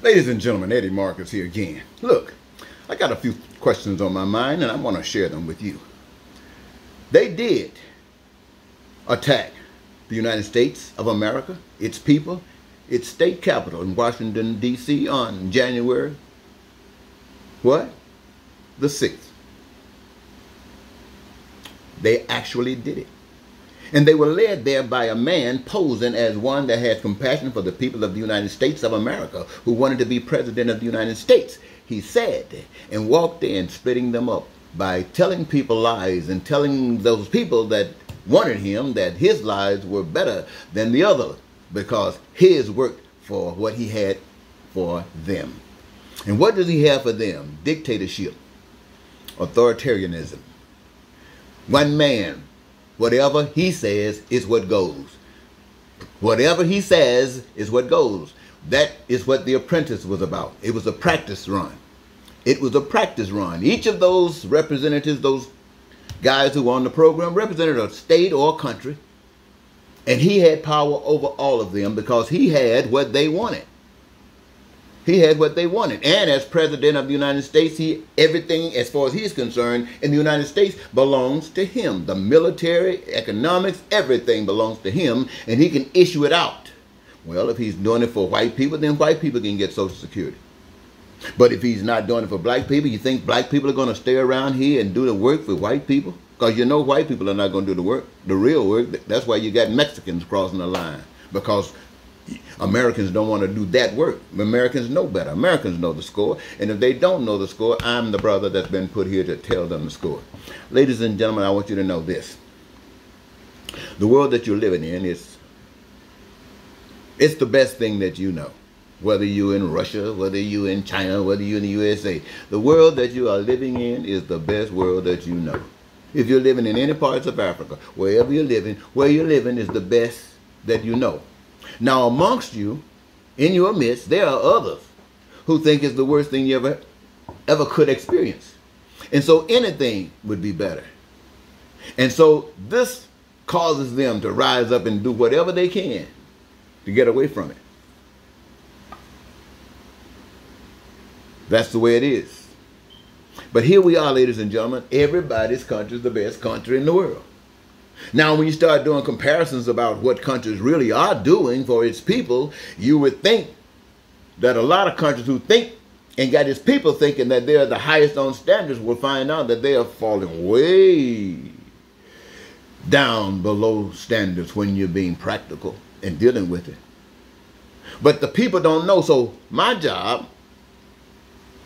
Ladies and gentlemen, Eddie Marcus here again. Look, I got a few questions on my mind and I want to share them with you. They did attack the United States of America, its people, its state capital in Washington, D.C. on January, what? The 6th. They actually did it. And they were led there by a man posing as one that had compassion for the people of the United States of America who wanted to be president of the United States. He said and walked in splitting them up by telling people lies and telling those people that wanted him that his lies were better than the other because his worked for what he had for them. And what does he have for them? Dictatorship, authoritarianism. One man. Whatever he says is what goes. Whatever he says is what goes. That is what The Apprentice was about. It was a practice run. It was a practice run. Each of those representatives, those guys who were on the program, represented a state or a country. And he had power over all of them because he had what they wanted. He had what they wanted. And as president of the United States, everything as far as he's concerned in the United States belongs to him. The military, economics, everything belongs to him. And he can issue it out. Well, if he's doing it for white people, then white people can get Social Security. But if he's not doing it for black people, you think black people are going to stay around here and do the work for white people? Because you know white people are not going to do the work, the real work. That's why you got Mexicans crossing the line. Because Americans don't want to do that work. Americans know better. Americans know the score. And if they don't know the score, I'm the brother that's been put here to tell them the score. Ladies and gentlemen, I want you to know this. The world that you're living in it's the best thing that you know. Whether you're in Russia, whether you're in China, whether you're in the USA. The world that you are living in is the best world that you know. If you're living in any parts of Africa, wherever you're living, where you're living is the best that you know. Now, amongst you, in your midst, there are others who think it's the worst thing you ever could experience. And so anything would be better. And so this causes them to rise up and do whatever they can to get away from it. That's the way it is. But here we are, ladies and gentlemen. Everybody's country is the best country in the world. Now, when you start doing comparisons about what countries really are doing for its people, you would think that a lot of countries who think and got its people thinking that they're the highest on standards will find out that they are falling way down below standards when you're being practical and dealing with it. But the people don't know. So my job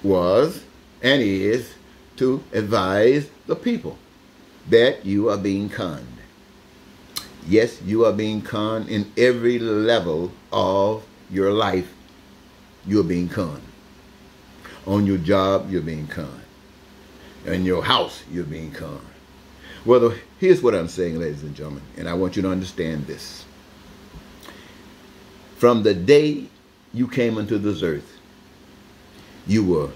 was and is to advise the people that you are being conned. Yes, you are being conned in every level of your life. You're being conned. On your job, you're being conned. In your house, you're being conned. Well, here's what I'm saying, ladies and gentlemen, and I want you to understand this. From the day you came into this earth, you were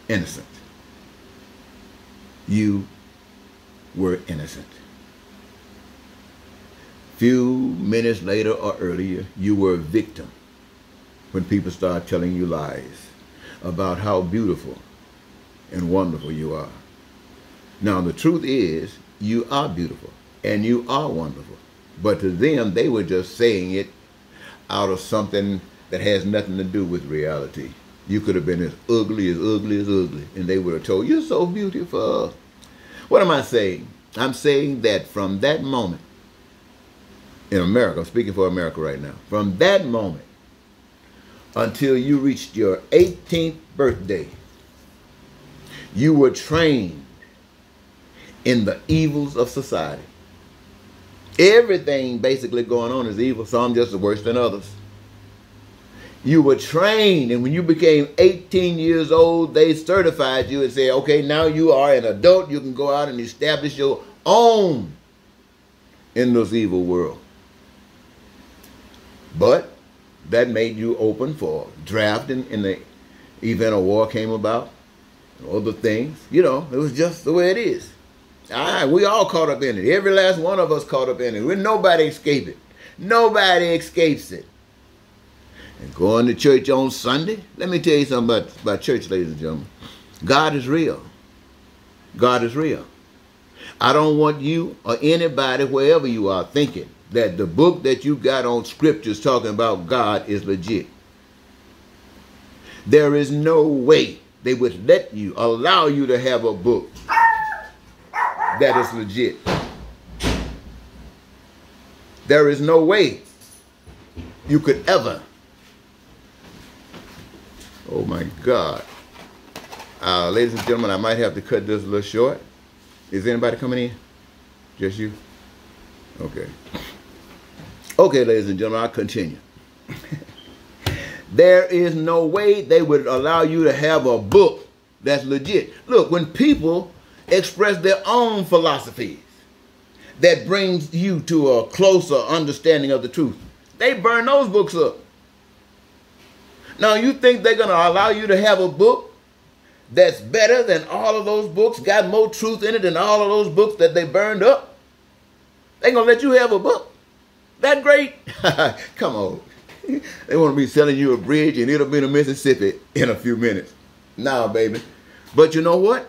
innocent. You were innocent. Few minutes later or earlier, you were a victim when people started telling you lies about how beautiful and wonderful you are. Now, the truth is, you are beautiful and you are wonderful. But to them, they were just saying it out of something that has nothing to do with reality. You could have been as ugly as ugly as ugly, and they would have told you, you're so beautiful. What am I saying? I'm saying that from that moment, in America, I'm speaking for America right now, from that moment until you reached your 18th birthday, you were trained in the evils of society. Everything basically going on is evil, some just worse than others. You were trained, and when you became 18 years old, they certified you and said, okay, now you are an adult, you can go out and establish your own in this evil world. But that made you open for drafting in the event a war came about, and other things. You know, it was just the way it is. We all caught up in it. Every last one of us caught up in it. Nobody escaped it. Nobody escapes it. and going to church on Sunday. Let me tell you something about church, ladies and gentlemen. God is real. God is real. I don't want you or anybody, wherever you are, thinking that the book that you got on scriptures talking about God is legit. There is no way they would let you, allow you to have a book that is legit. There is no way you could ever. Oh my God. Ladies and gentlemen, I might have to cut this a little short. Is anybody coming in? Just you? Okay. Okay, ladies and gentlemen, I'll continue. There is no way they would allow you to have a book that's legit. Look, when people express their own philosophies that brings you to a closer understanding of the truth, they burn those books up. Now, you think they're going to allow you to have a book that's better than all of those books, got more truth in it than all of those books that they burned up? They're going to let you have a book that great? Come on. They want to be selling you a bridge and it'll be in Mississippi in a few minutes. Nah, baby. But you know what?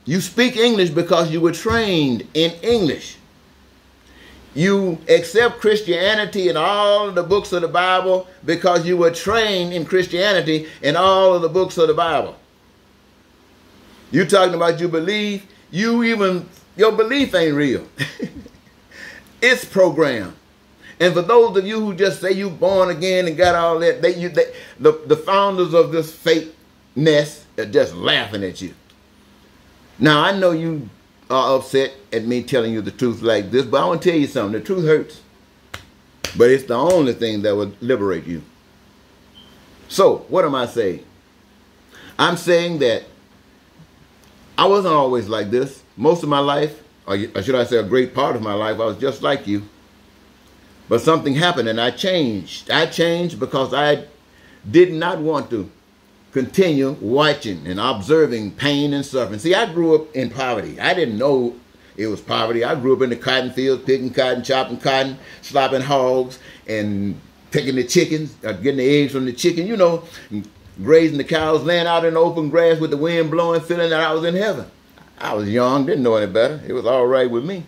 You speak English because you were trained in English. You accept Christianity and all of the books of the Bible because you were trained in Christianity and all of the books of the Bible. You talking about you believe, your belief ain't real. It's programmed. And for those of you who just say you born again and got all that, the founders of this fake nest are just laughing at you. Now, I know you are upset at me telling you the truth like this, but I want to tell you something. The truth hurts. But it's the only thing that will liberate you. So, what am I saying? I'm saying that I wasn't always like this. Most of my life, or should I say a great part of my life, I was just like you. But something happened and I changed. I changed because I did not want to continue watching and observing pain and suffering. See, I grew up in poverty. I didn't know it was poverty. I grew up in the cotton fields, picking cotton, chopping cotton, slopping hogs, and picking the chickens, getting the eggs from the chicken, you know, grazing the cows, laying out in the open grass with the wind blowing, feeling that I was in heaven. I was young, didn't know any better. It was all right with me.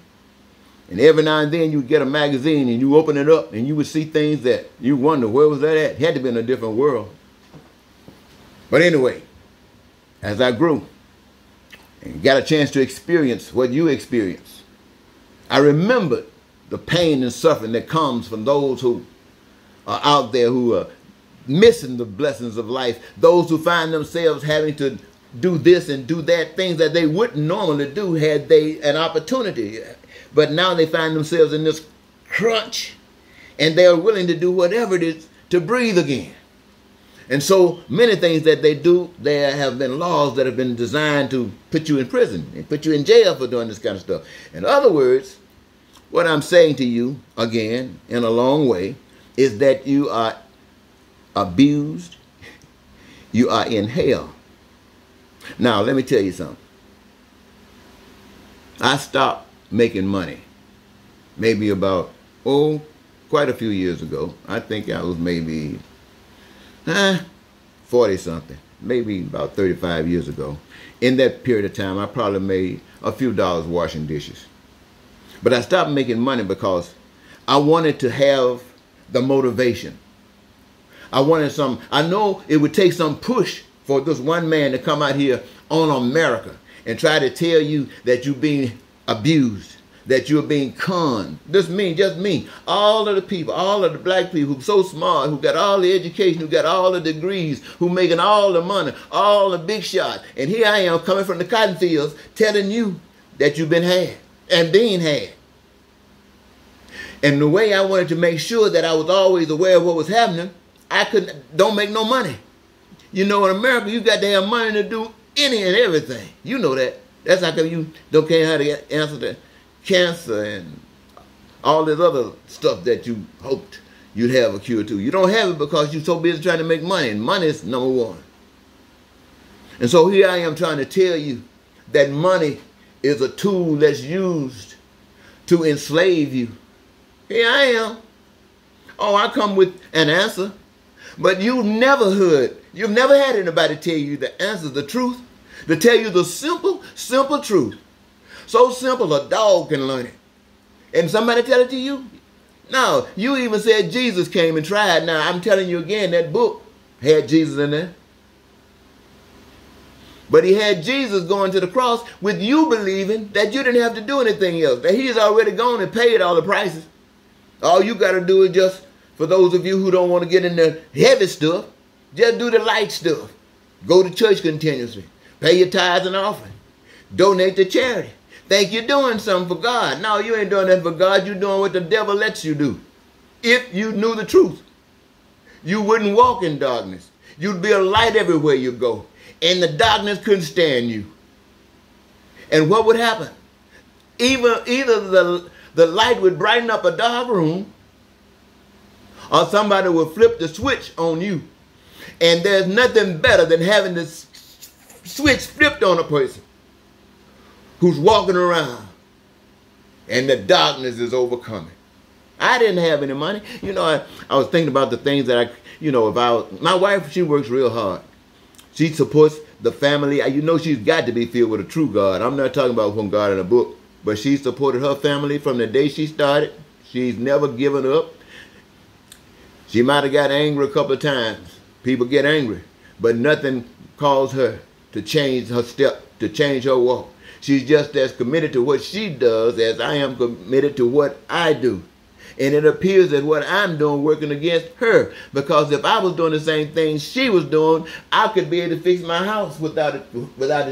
And every now and then you would get a magazine and you open it up and you would see things that you wonder, where was that at? It had to be in a different world. But anyway, as I grew and got a chance to experience what you experienced, I remembered the pain and suffering that comes from those who are out there who are missing the blessings of life, those who find themselves having to do this and do that, things that they wouldn't normally do had they an opportunity. But now they find themselves in this crunch and they are willing to do whatever it is to breathe again. And so many things that they do, there have been laws that have been designed to put you in prison and put you in jail for doing this kind of stuff. In other words, what I'm saying to you, again, in a long way, is that you are abused, you are in hell. Now, let me tell you something. I stopped making money maybe about, quite a few years ago. I think I was maybe 40-something, maybe about 35 years ago. In that period of time, I probably made a few dollars washing dishes. But I stopped making money because I wanted to have the motivation. I know it would take some push for this one man to come out here on America and try to tell you that you're being abused, that you're being conned. Just me. All of the people, all of the black people who are so smart, who got all the education, who got all the degrees, who making all the money, all the big shots. And here I am coming from the cotton fields telling you that you've been had and being had. And the way I wanted to make sure that I was always aware of what was happening, don't make no money. You know, in America, you got to have money to do any and everything. You know that. That's how come you don't care how to answer the cancer and all this other stuff that you hoped you'd have a cure to. You don't have it because you're so busy trying to make money, and money is number one. And so here I am trying to tell you that money is a tool that's used to enslave you. Here I am. I come with an answer. But you've never had anybody tell you the answer, the truth, to tell you the simple, simple truth. So simple a dog can learn it. And somebody tell it to you? No, you even said Jesus came and tried. Now, I'm telling you again, that book had Jesus in there. But he had Jesus going to the cross with you believing that you didn't have to do anything else, that he's already gone and paid all the prices. All you got to do is just, for those of you who don't want to get in the heavy stuff, just do the light stuff. Go to church continuously. Pay your tithes and offering. Donate to charity. Think you're doing something for God. No, you ain't doing that for God. You're doing what the devil lets you do. If you knew the truth, you wouldn't walk in darkness. You'd be a light everywhere you go. And the darkness couldn't stand you. And what would happen? Either the light would brighten up a dark room, or somebody would flip the switch on you. And there's nothing better than having the switch flipped on a person who's walking around and the darkness is overcoming. I didn't have any money. You know, I was thinking about the things that my wife, she works real hard. She supports the family. You know, she's got to be filled with a true God. I'm not talking about from God in a book, but she supported her family from the day she started. She's never given up. She might have got angry a couple of times. People get angry, but nothing caused her to change her step, to change her walk. She's just as committed to what she does as I am committed to what I do. And it appears that what I'm doing working against her. Because if I was doing the same thing she was doing, I could be able to fix my house without it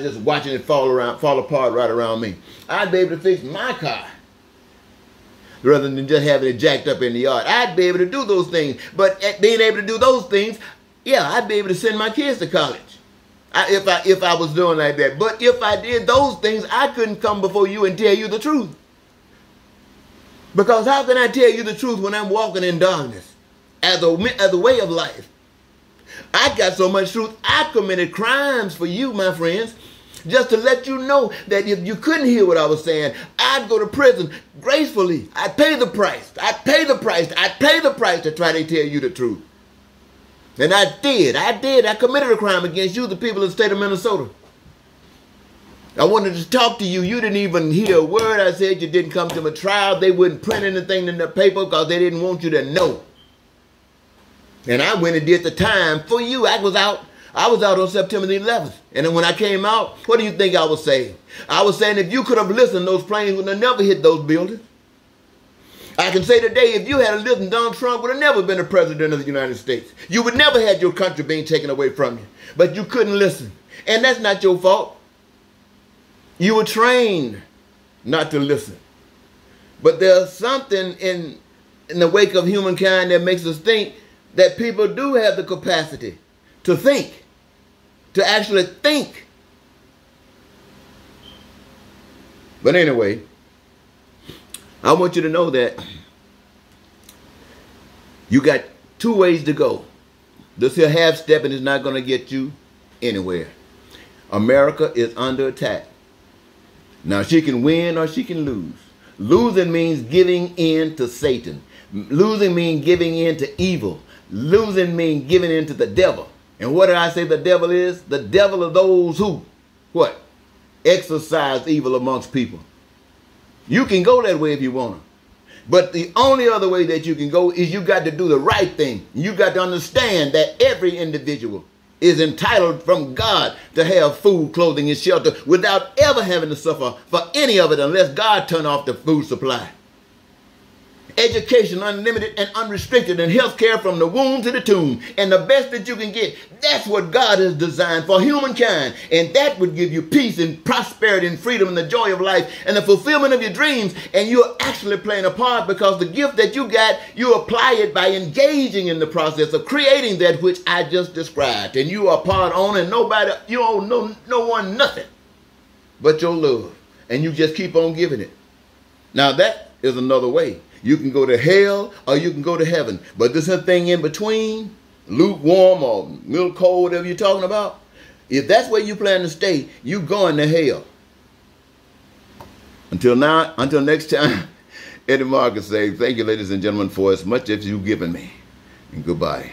just watching it fall apart right around me. I'd be able to fix my car rather than just having it jacked up in the yard. I'd be able to do those things. But at being able to do those things, yeah, I'd be able to send my kids to college. If I was doing like that. But if I did those things, I couldn't come before you and tell you the truth. Because how can I tell you the truth when I'm walking in darkness as a way of life? I got so much truth, I committed crimes for you, my friends, just to let you know that if you couldn't hear what I was saying, I'd go to prison gracefully. I'd pay the price. I'd pay the price. I'd pay the price to try to tell you the truth. And I did. I committed a crime against you, the people of the state of Minnesota. I wanted to talk to you. You didn't even hear a word I said. You didn't come to my trial. They wouldn't print anything in the paper because they didn't want you to know. And I went and did the time for you. I was out on September the 11th. And then when I came out, what do you think I was saying? I was saying if you could have listened, those planes would have never hit those buildings. I can say today, if you had listened, Donald Trump would have never been the president of the United States. You would never have your country being taken away from you. But you couldn't listen. And that's not your fault. You were trained not to listen. But there's something in the wake of humankind that makes us think that people do have the capacity to think, to actually think. But anyway, I want you to know that you got two ways to go. This here half-stepping is not going to get you anywhere. America is under attack. Now, she can win or she can lose. Losing means giving in to Satan. Losing means giving in to evil. Losing means giving in to the devil. And what did I say the devil is? The devil are those who, what? Exercise evil amongst people. You can go that way if you want to. But the only other way that you can go is you got to do the right thing. You got to understand that every individual is entitled from God to have food, clothing, and shelter without ever having to suffer for any of it unless God turn off the food supply. Education unlimited and unrestricted, and health care from the womb to the tomb. And the best that you can get, that's what God has designed for humankind. And that would give you peace and prosperity and freedom and the joy of life and the fulfillment of your dreams. And you're actually playing a part because the gift that you got, you apply it by engaging in the process of creating that which I just described. And you are part on, and you owe no one nothing but your love. And you just keep on giving it. Now that is another way. You can go to hell or you can go to heaven. But this thing in between, lukewarm or milk cold, whatever you're talking about, if that's where you plan to stay, you going to hell. Until next time, Eddie Marcus says, thank you, ladies and gentlemen, for as much as you've given me. And goodbye.